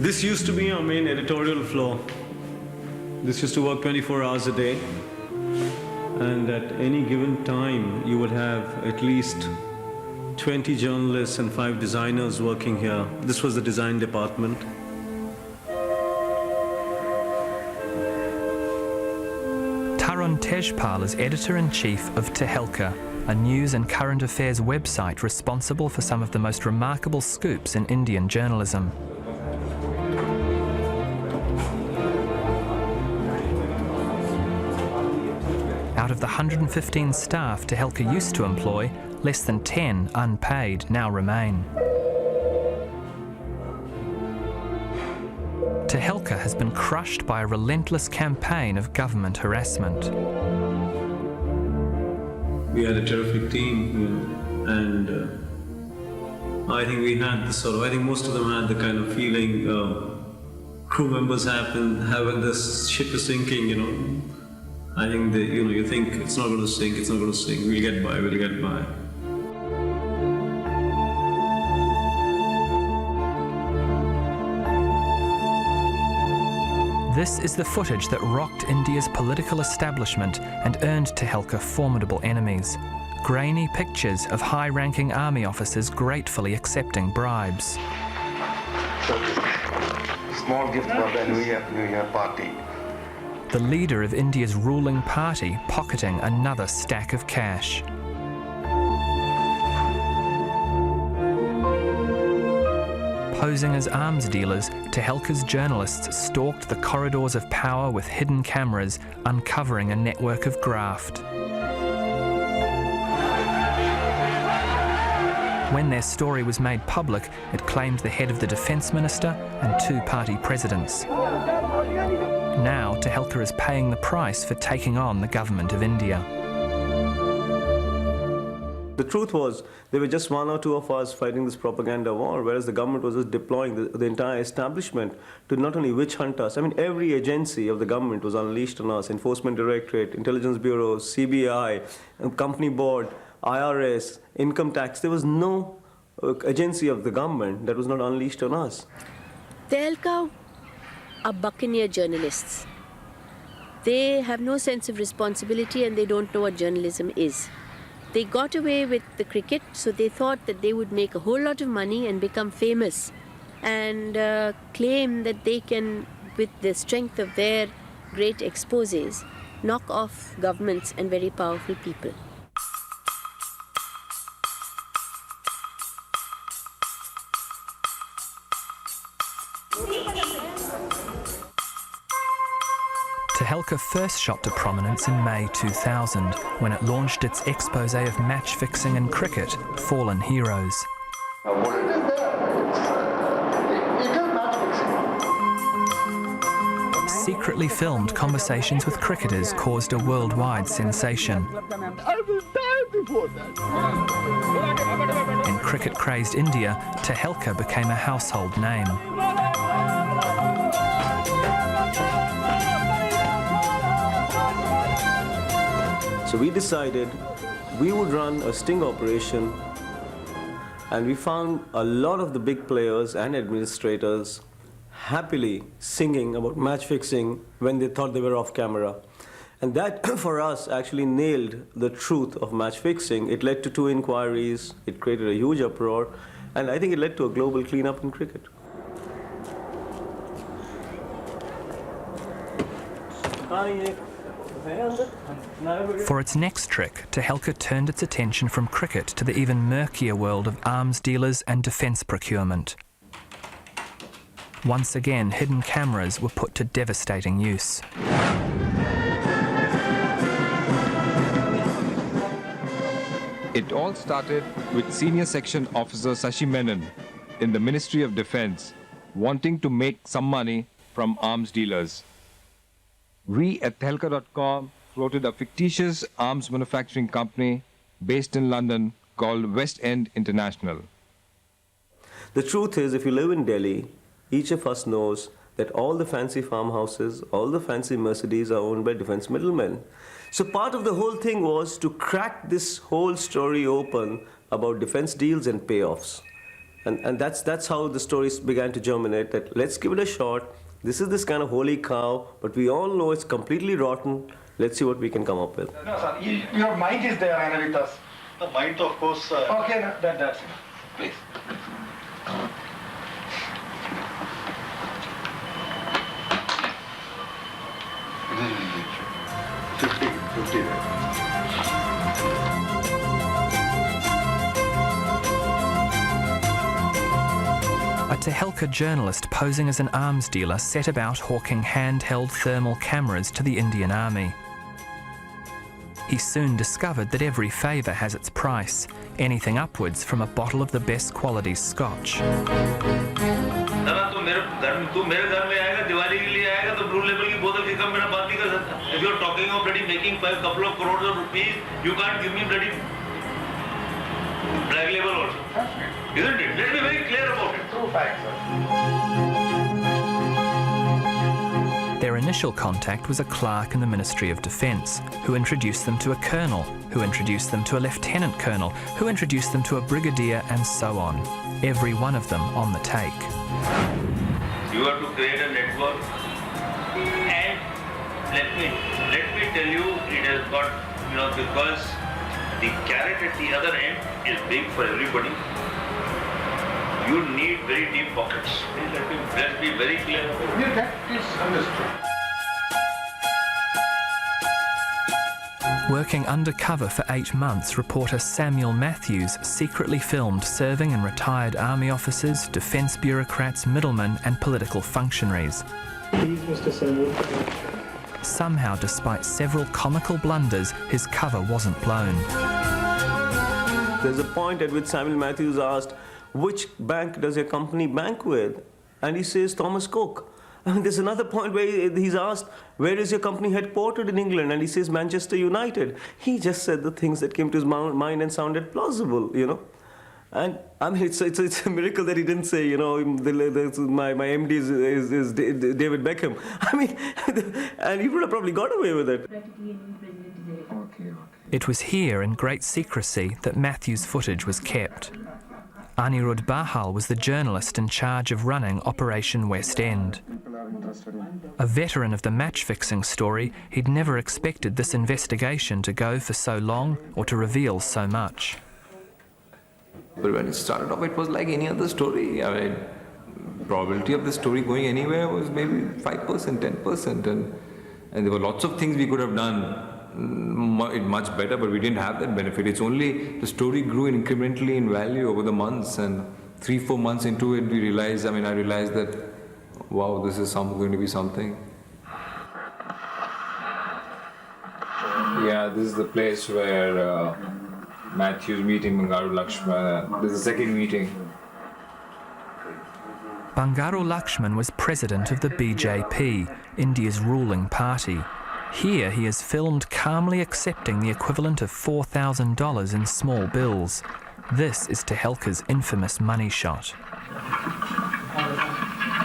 This used to be our main editorial floor. This used to work 24 hours a day. And at any given time, you would have at least 20 journalists and 5 designers working here. This was the design department. Tarun Tejpal is editor-in-chief of Tehelka, a news and current affairs website responsible for some of the most remarkable scoops in Indian journalism. Out of the 115 staff Tehelka used to employ, less than 10 unpaid now remain. Tehelka has been crushed by a relentless campaign of government harassment. We had a terrific team, and I think we had this sort of, I think most of them had the kind of feeling crew members have when the ship is sinking, I think you think it's not going to sink, we'll get by. This is the footage that rocked India's political establishment and earned Tehelka formidable enemies. Grainy pictures of high-ranking army officers gratefully accepting bribes. Small gift for the New Year party. The leader of India's ruling party pocketing another stack of cash. Posing as arms dealers, Tehelka's journalists stalked the corridors of power with hidden cameras, uncovering a network of graft. When their story was made public, it claimed the head of the defence minister and 2 party presidents. Now, Tahelka is paying the price for taking on the government of India. The truth was, there were just 1 or 2 of us fighting this propaganda war, whereas the government was just deploying the entire establishment to not only witch hunt us. I mean, every agency of the government was unleashed on us: Enforcement Directorate, Intelligence Bureau, CBI, Company Board, IRS, Income Tax. There was no agency of the government that was not unleashed on us. Tehelka are buccaneer journalists. They have no sense of responsibility and they don't know what journalism is. They got away with the cricket, so they thought that they would make a whole lot of money and become famous and claim that they can, with the strength of their great exposés, knock off governments and very powerful people. Tahelka first shot to prominence in May 2000, when it launched its expose of match-fixing and cricket, fallen heroes. Secretly filmed conversations with cricketers caused a worldwide sensation. I will die before that. In cricket-crazed India, Tahelka became a household name. So we decided we would run a sting operation, and we found a lot of the big players and administrators happily singing about match fixing when they thought they were off camera. And that, for us, actually nailed the truth of match fixing. It led to 2 inquiries, it created a huge uproar, and I think it led to a global cleanup in cricket. For its next trick, Tahelka turned its attention from cricket to the even murkier world of arms dealers and defence procurement. Once again, hidden cameras were put to devastating use. It all started with Senior Section Officer Sashi Menon in the Ministry of Defence wanting to make some money from arms dealers. We at Tehelka.com floated a fictitious arms manufacturing company based in London called West End International. The truth is, if you live in Delhi, each of us knows that all the fancy farmhouses, all the fancy Mercedes are owned by defense middlemen. So part of the whole thing was to crack this whole story open about defense deals and payoffs. And that's how the stories began to germinate, that let's give it a shot. This is this kind of holy cow, but we all know it's completely rotten. Let's see what we can come up with. No, sir, your mind is there and with us. The mind, of course. Okay, no, that's it. Please. Fifty. A Tehelka journalist posing as an arms dealer set about hawking handheld thermal cameras to the Indian Army. He soon discovered that every favour has its price, anything upwards from a bottle of the best quality scotch. If you're talking of making a couple of crores of rupees, you can't give me black label also. Isn't it? Let's be very clear about it. True fact, sir. Their initial contact was a clerk in the Ministry of Defence, who introduced them to a colonel, who introduced them to a lieutenant colonel, who introduced them to a brigadier, and so on. Every one of them on the take. You have to create a network, and let me tell you, it has got, because the carrot at the other end is big for everybody. You need very deep pockets. Let's be very clear. That is understood. Working undercover for 8 months, reporter Samuel Matthews secretly filmed serving and retired army officers, defence bureaucrats, middlemen and political functionaries. Please, Mr. Samuel. Somehow, despite several comical blunders, his cover wasn't blown. There's a point at which Samuel Matthews asked, which bank does your company bank with? And he says, Thomas Cook. And there's another point where he's asked, where is your company headquartered in England? And he says, Manchester United. He just said the things that came to his mind and sounded plausible, And I mean, it's a miracle that he didn't say, my MD is David Beckham. I mean, and he would have probably got away with it. It was here, in great secrecy, that Matthews' footage was kept. Anirudh Bahal was the journalist in charge of running Operation West End. A veteran of the match-fixing story, he'd never expected this investigation to go for so long or to reveal so much. But when it started off, it was like any other story. I mean, probability of the story going anywhere was maybe 5%, 10%, and there were lots of things we could have done much better, but we didn't have that benefit. It's only the story grew incrementally in value over the months, and 3-4 months into it, I realized that, wow, this is going to be something. Yeah, this is the place where Matthew's meeting Bangaru Lakshman. This is the second meeting. Bangaru Lakshman was president of the BJP, India's ruling party. Here he is filmed calmly accepting the equivalent of $4,000 in small bills. This is Tehelka's infamous money shot.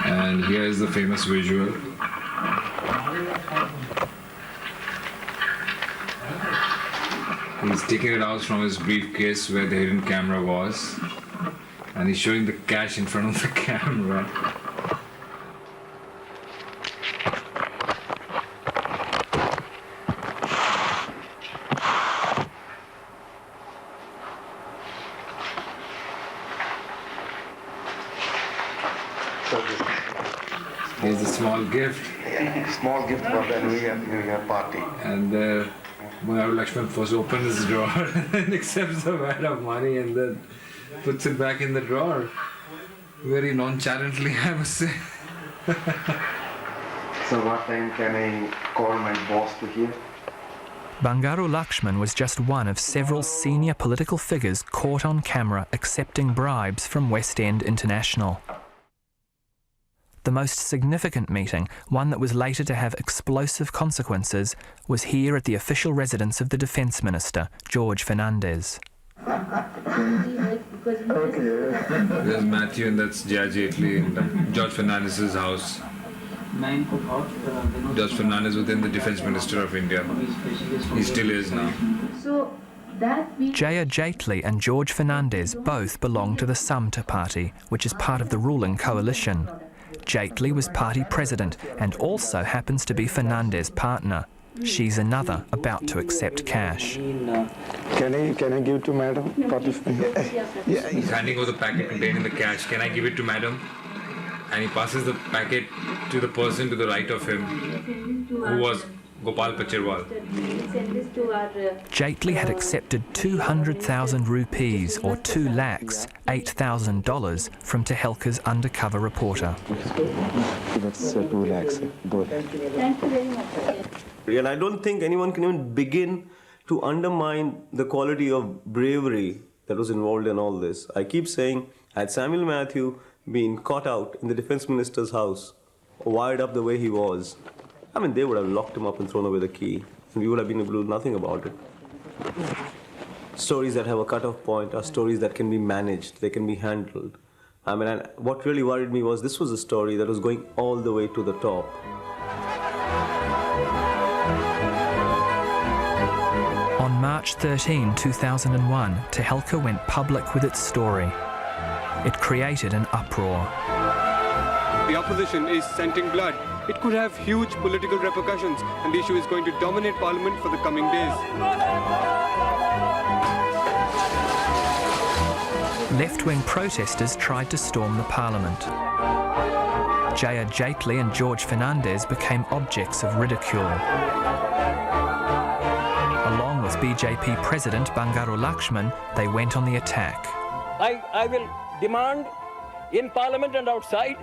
And here is the famous visual. He's taking it out from his briefcase where the hidden camera was, and he's showing the cash in front of the camera. Here's a small gift. Yeah, small gift for the New Year party. And Bangaru Lakshman first opens his drawer and accepts the wad of money and then puts it back in the drawer. Very nonchalantly, I must say. So what time can I call my boss to hear? Bangaru Lakshman was just one of several senior political figures caught on camera accepting bribes from West End International. The most significant meeting, one that was later to have explosive consequences, was here at the official residence of the Defence Minister, George Fernandez. There's Matthew and that's Jaji Italy in George Fernandez's house. George Fernandez was then the Defence Minister of India. He still is now. So Jaya Jaitly and George Fernandez both belong to the Samta party, which is part of the ruling coalition. Jaitly was party president and also happens to be Fernandez's partner. She's another about to accept cash. Can I give to madam? Yeah, he's handing over the packet containing the cash. Can I give it to madam? And he passes the packet to the person to the right of him, who was Gopal Pachirwal. Jaitly had accepted 200,000 rupees, or 2 lakhs, $8,000, from Tehelka's undercover reporter. That's 2 lakhs. Both. Thank you very much. And I don't think anyone can even begin to undermine the quality of bravery that was involved in all this. I keep saying, had Samuel Matthew been caught out in the defense minister's house, wired up the way he was, I mean, they would have locked him up and thrown away the key, and we would have been able to do nothing about it. Stories that have a cutoff point are stories that can be managed, they can be handled. I mean, and what really worried me was this was a story that was going all the way to the top. On March 13, 2001, Tahelka went public with its story. It created an uproar. The opposition is scenting blood. It could have huge political repercussions, and the issue is going to dominate Parliament for the coming days. Left-wing protesters tried to storm the Parliament. Jaya Jaitly and George Fernandez became objects of ridicule. Along with BJP President Bangaru Lakshman, they went on the attack. I will demand in Parliament and outside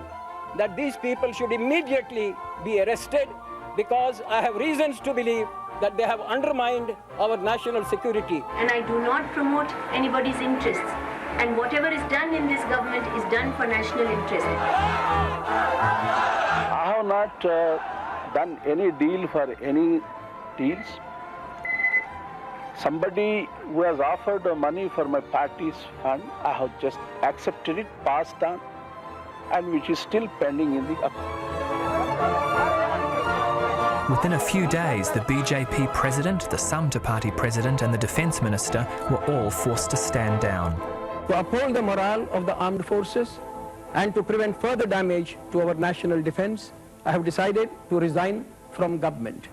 that these people should immediately be arrested, because I have reasons to believe that they have undermined our national security. And I do not promote anybody's interests. And whatever is done in this government is done for national interest. I have not done any deal for any deals. Somebody who has offered money for my party's fund, I have just accepted it, passed on, and which is still pending in the... Within a few days, the BJP President, the Samta Party President and the Defence Minister were all forced to stand down. To uphold the morale of the armed forces and to prevent further damage to our national defence, I have decided to resign from government.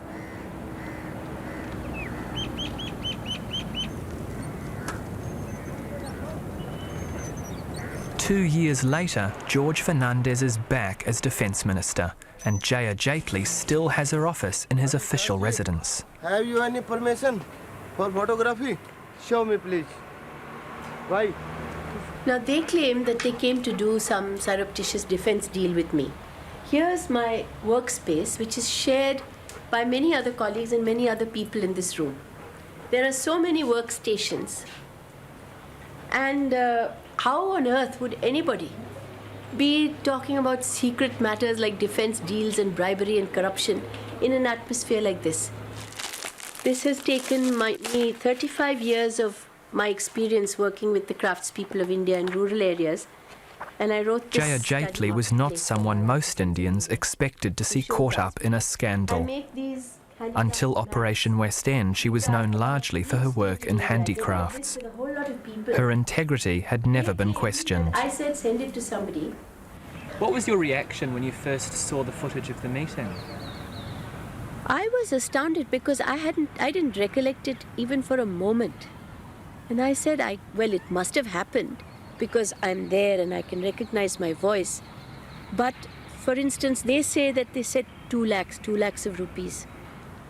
Two years later, George Fernandez is back as Defence Minister, and Jaya Jaitly still has her office in his official residence. Have you any permission for photography? Show me, please. Why? Now they claim that they came to do some surreptitious defense deal with me. Here's my workspace, which is shared by many other colleagues and many other people in this room. There are so many workstations. And how on earth would anybody be talking about secret matters like defense deals and bribery and corruption in an atmosphere like this? This has taken me 35 years of my experience working with the craftspeople of India in rural areas, and I wrote this. Jaya Jaitly was not someone most Indians expected to see caught up in a scandal. Until Operation West End, she was known largely for her work in handicrafts. Her integrity had never been questioned. I said, send it to somebody. What was your reaction when you first saw the footage of the meeting? I was astounded because I didn't recollect it even for a moment. And I said, well, it must have happened because I'm there and I can recognize my voice. But, for instance, they say that they said 2 lakhs of rupees.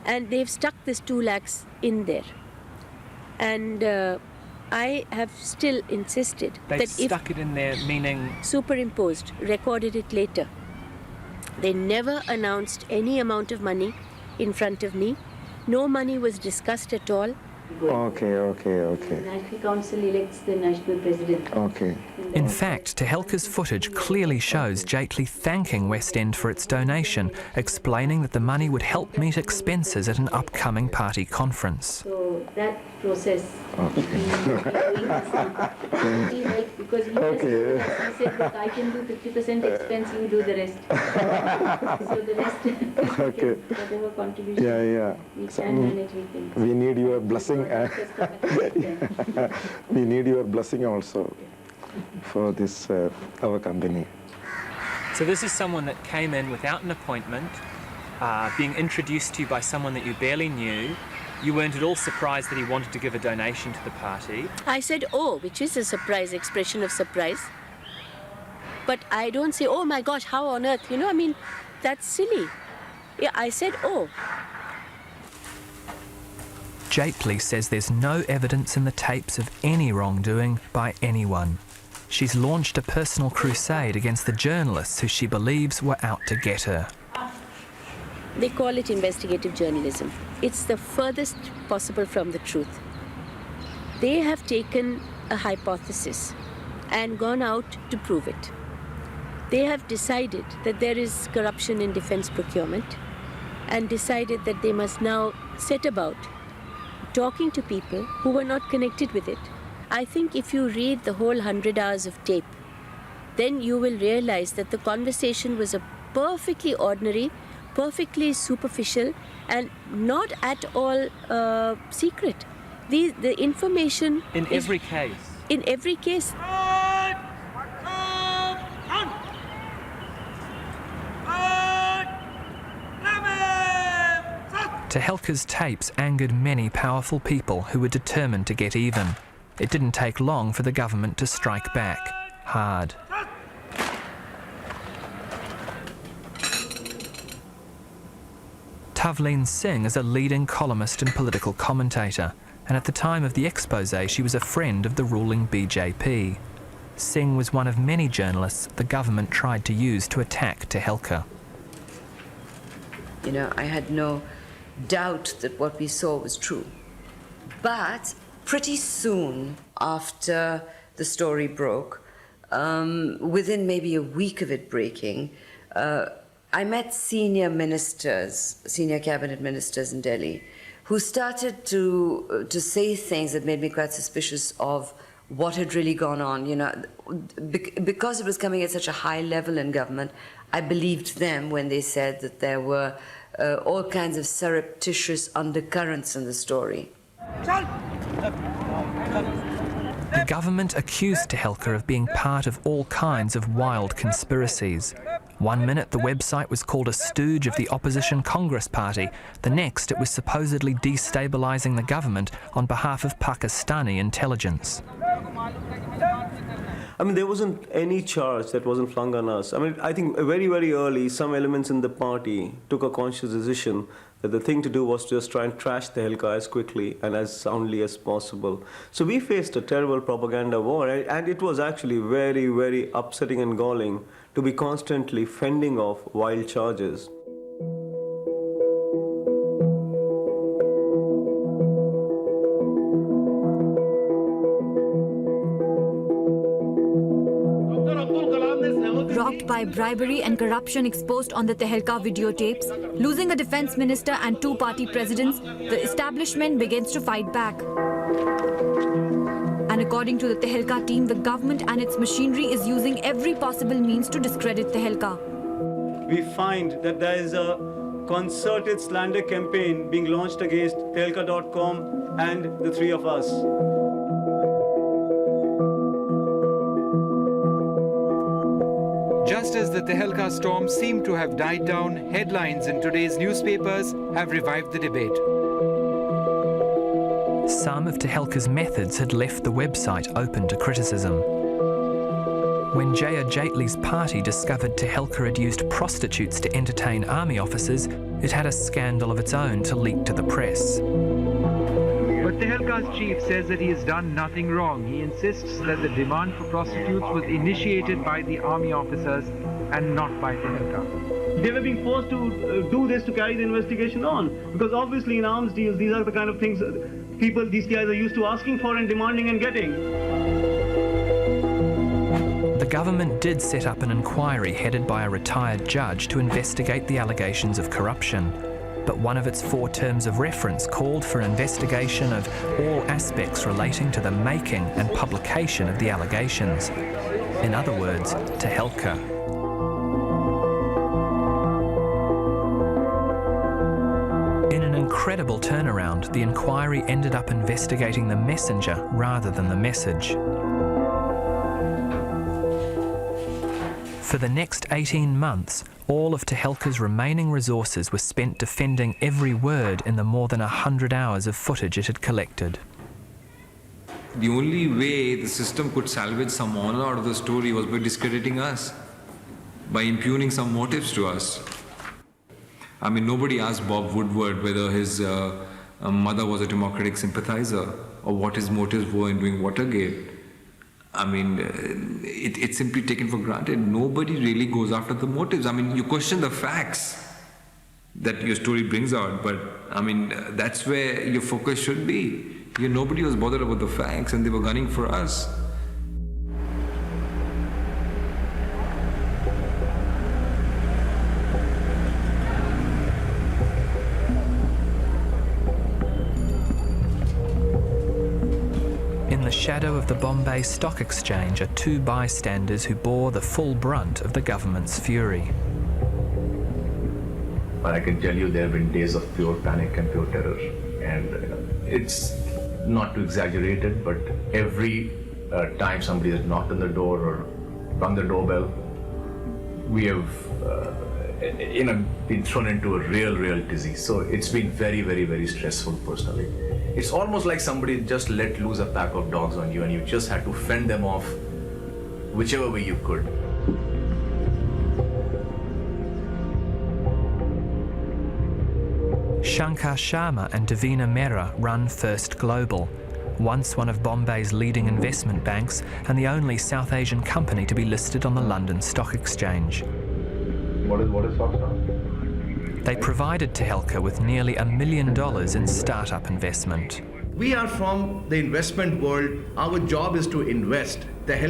And they've stuck this 2 lakhs in there. And I have still insisted They've that stuck it in there, meaning? Superimposed, recorded it later. They never announced any amount of money in front of me. No money was discussed at all. Okay. The National Council elects the national president. Okay. In fact, Tehelka's footage clearly shows Jaitly thanking West End for its donation, explaining that the money would help meet expenses at an upcoming party conference. So that process, because he said, look, I can do 50% expense, you do the rest. So the rest, whatever contribution, we can manage, we can. We need your blessing blessing. We need your blessing also for this, our company. So this is someone that came in without an appointment, being introduced to you by someone that you barely knew. You weren't at all surprised that he wanted to give a donation to the party. I said, oh, which is a surprise, expression of surprise. But I don't say, oh my gosh, how on earth? You know, I mean, that's silly. Yeah, I said, oh. Tejpal says there's no evidence in the tapes of any wrongdoing by anyone. She's launched a personal crusade against the journalists who she believes were out to get her. They call it investigative journalism. It's the furthest possible from the truth. They have taken a hypothesis and gone out to prove it. They have decided that there is corruption in defense procurement and decided that they must now set about talking to people who were not connected with it. I think if you read the whole 100 hours of tape, then you will realize that the conversation was a perfectly ordinary, perfectly superficial, and not at all secret. The information in every case. In every case. Tehelka's tapes angered many powerful people who were determined to get even. It didn't take long for the government to strike back, hard. Tavleen Singh is a leading columnist and political commentator, and at the time of the expose she was a friend of the ruling BJP. Singh was one of many journalists the government tried to use to attack Tahelka. You know, I had no doubt that what we saw was true. But pretty soon after the story broke, within maybe a week of it breaking, I met senior ministers, senior cabinet ministers in Delhi, who started to say things that made me quite suspicious of what had really gone on. You know, because it was coming at such a high level in government, I believed them when they said that there were all kinds of surreptitious undercurrents in the story. The government accused Tahelka of being part of all kinds of wild conspiracies. One minute the website was called a stooge of the opposition Congress Party. The next it was supposedly destabilising the government on behalf of Pakistani intelligence. I mean, there wasn't any charge that wasn't flung on us. I mean, I think very, very early, some elements in the party took a conscious decision that the thing to do was to just try and trash Tehelka as quickly and as soundly as possible. So we faced a terrible propaganda war, and it was actually very, very upsetting and galling to be constantly fending off wild charges. Rocked by bribery and corruption exposed on the Tehelka videotapes, losing a defense minister and two party presidents, the establishment begins to fight back. And according to the Tehelka team, the government and its machinery is using every possible means to discredit Tehelka. We find that there is a concerted slander campaign being launched against Tehelka.com and the three of us. Just as the Tehelka storm seemed to have died down, headlines in today's newspapers have revived the debate. Some of Tehelka's methods had left the website open to criticism. When Jaya Jaitley's party discovered Tehelka had used prostitutes to entertain army officers, it had a scandal of its own to leak to the press. But Tehelka's chief says that he has done nothing wrong. He insists that the demand for prostitutes was initiated by the army officers and not by Tehelka. They were being forced to do this to carry the investigation on, because obviously in arms deals, these are the kind of things these guys are used to asking for and demanding and getting. The government did set up an inquiry headed by a retired judge to investigate the allegations of corruption. But one of its 4 terms of reference called for an investigation of all aspects relating to the making and publication of the allegations. In other words, Tahelka. In an incredible turnaround, the inquiry ended up investigating the messenger rather than the message. For the next 18 months, all of Tehelka's remaining resources were spent defending every word in the more than 100 hours of footage it had collected. The only way the system could salvage some honor out of the story was by discrediting us, by impugning some motives to us. I mean, nobody asked Bob Woodward whether his mother was a Democratic sympathizer or what his motives were in doing Watergate. I mean, it's simply taken for granted. Nobody really goes after the motives. I mean, you question the facts that your story brings out, but I mean, that's where your focus should be. Nobody was bothered about the facts, and they were gunning for us. In the shadow of the Bombay Stock Exchange are two bystanders who bore the full brunt of the government's fury. But I can tell you there have been days of pure panic and pure terror. And it's not to exaggerate it, but every time somebody has knocked on the door or rung the doorbell, we have been thrown into a real dizzy. So it's been very, very, very stressful personally. It's almost like somebody just let loose a pack of dogs on you and you just had to fend them off whichever way you could. Shankar Sharma and Davina Mehra run First Global, once one of Bombay's leading investment banks and the only South Asian company to be listed on the London Stock Exchange. What is stocks now? They provided Tehelka with nearly $1 million in startup investment. We are from the investment world. Our job is to invest.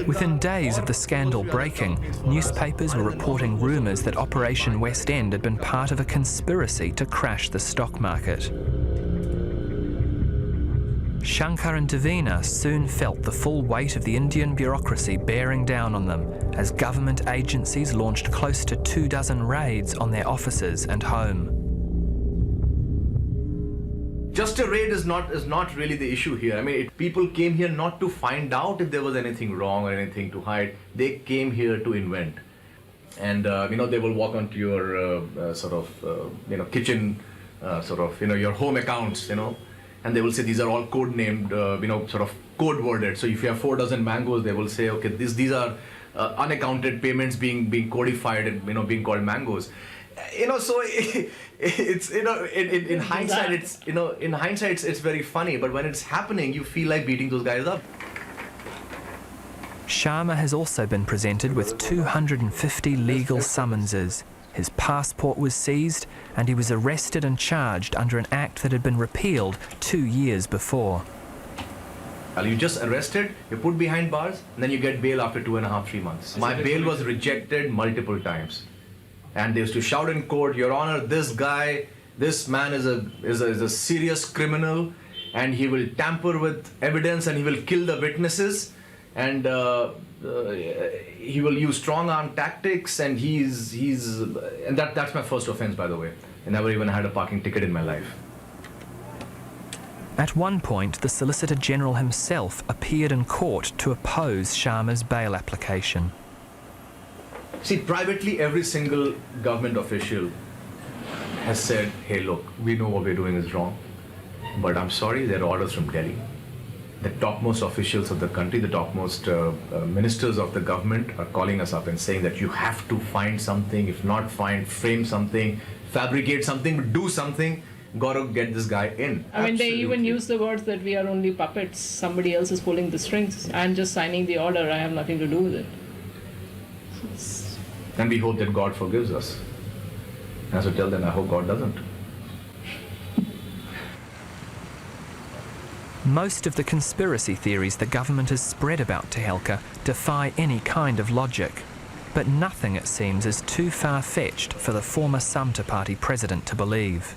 Within days of the scandal breaking, newspapers were reporting rumours that Operation West End had been part of a conspiracy to crash the stock market. Shankar and Davina soon felt the full weight of the Indian bureaucracy bearing down on them as government agencies launched close to 24 raids on their offices and home. Just a raid is not really the issue here. I mean, people came here not to find out if there was anything wrong or anything to hide. They came here to invent. And, they will walk onto your kitchen, your home accounts, and they will say these are all code named, code worded. So if you have 4 dozen mangoes, they will say, okay, these are unaccounted payments being codified and, being called mangoes. So it's in hindsight it's very funny, but when it's happening you feel like beating those guys up. Sharma has also been presented with 250 legal summonses. His passport was seized and he was arrested and charged under an act that had been repealed 2 years before. You just arrested, you're put behind bars, and then you get bail after 2.5, 3 months. My bail was rejected multiple times. And they used to shout in court, Your Honor, this man is a serious criminal, and he will tamper with evidence, and he will kill the witnesses, and he will use strong-arm tactics, and that's my first offense, by the way. I never even had a parking ticket in my life. At one point, the Solicitor General himself appeared in court to oppose Sharma's bail application. See, privately, every single government official has said, hey, look, we know what we're doing is wrong, but I'm sorry, there are orders from Delhi. The topmost officials of the country, the topmost ministers of the government are calling us up and saying that you have to find something, if not find, frame something, fabricate something, do something, got to get this guy in. I mean, they even use the words that we are only puppets, somebody else is pulling the strings, I'm just signing the order, I have nothing to do with it. And we hope that God forgives us. And so tell them, I hope God doesn't. Most of the conspiracy theories the government has spread about Tahelka defy any kind of logic. But nothing, it seems, is too far-fetched for the former Samta Party president to believe.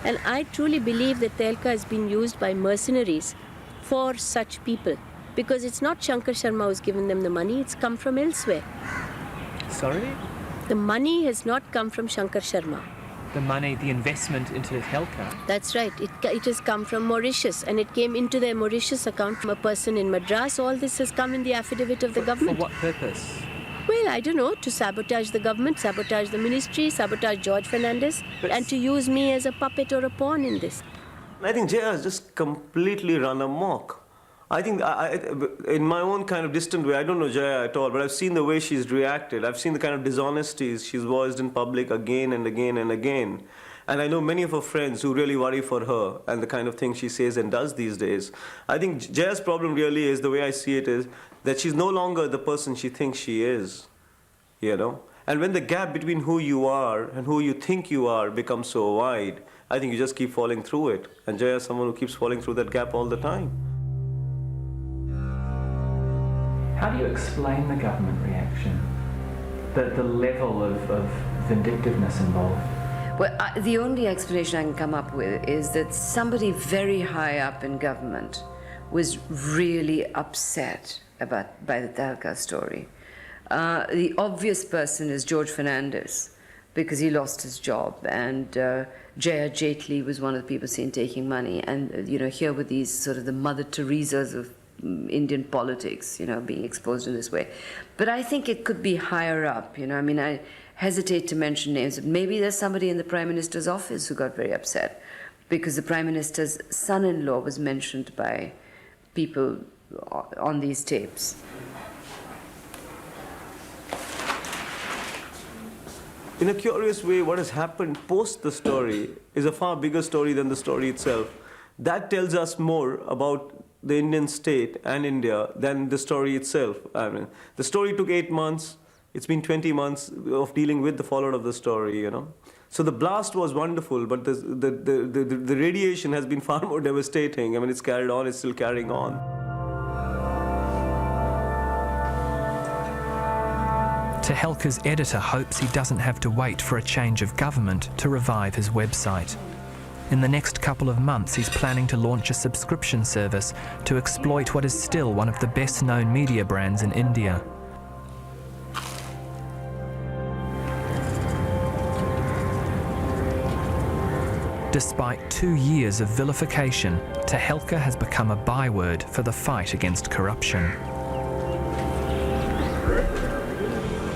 And I truly believe that Tehelka has been used by mercenaries for such people. Because it's not Shankar Sharma who's given them the money, it's come from elsewhere. Sorry? The money has not come from Shankar Sharma. the money, the investment into Tehelka. That's right. It has come from Mauritius, and it came into their Mauritius account from a person in Madras. All this has come in the affidavit of the government. For what purpose? Well, I don't know, to sabotage the government, sabotage the ministry, sabotage George Fernandez, and to use me as a puppet or a pawn in this. I think Jaya has just completely run amok. I think, in my own kind of distant way, I don't know Jaya at all, but I've seen the way she's reacted. I've seen the kind of dishonesties she's voiced in public again and again and again. And I know many of her friends who really worry for her and the kind of things she says and does these days. I think Jaya's problem really is, the way I see it, is that she's no longer the person she thinks she is, you know? And when the gap between who you are and who you think you are becomes so wide, I think you just keep falling through it. And Jaya is someone who keeps falling through that gap all the time. How do you explain the government reaction? The level of vindictiveness involved? Well, the only explanation I can come up with is that somebody very high up in government was really upset by the Tahelka story. The obvious person is George Fernandez, because he lost his job, and Jaya Jaitley was one of the people seen taking money, and here were these sort of the Mother Teresas of Indian politics, being exposed in this way. But I think it could be higher up, I mean, I hesitate to mention names, but maybe there's somebody in the Prime Minister's office who got very upset because the Prime Minister's son-in-law was mentioned by people on these tapes. In a curious way, what has happened post the story is a far bigger story than the story itself. That tells us more about the Indian state and India than the story itself. I mean, the story took 8 months. It's been 20 months of dealing with the fallout of the story, So the blast was wonderful, but the radiation has been far more devastating. I mean, it's carried on, it's still carrying on. Tehelka's editor hopes he doesn't have to wait for a change of government to revive his website. In the next couple of months, he's planning to launch a subscription service to exploit what is still one of the best-known media brands in India. Despite 2 years of vilification, Tahelka has become a byword for the fight against corruption.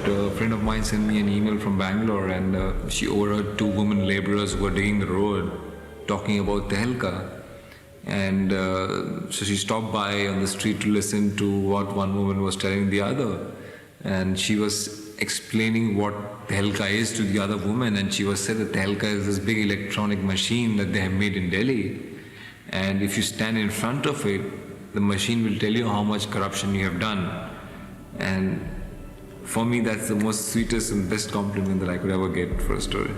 A friend of mine sent me an email from Bangalore, and she overheard 2 women laborers who were digging the road talking about Tehelka. And so she stopped by on the street to listen to what one woman was telling the other. And she was explaining what Tehelka is to the other woman, and she was said that Tehelka is this big electronic machine that they have made in Delhi. And if you stand in front of it, the machine will tell you how much corruption you have done. And for me, that's the most sweetest and best compliment that I could ever get for a story.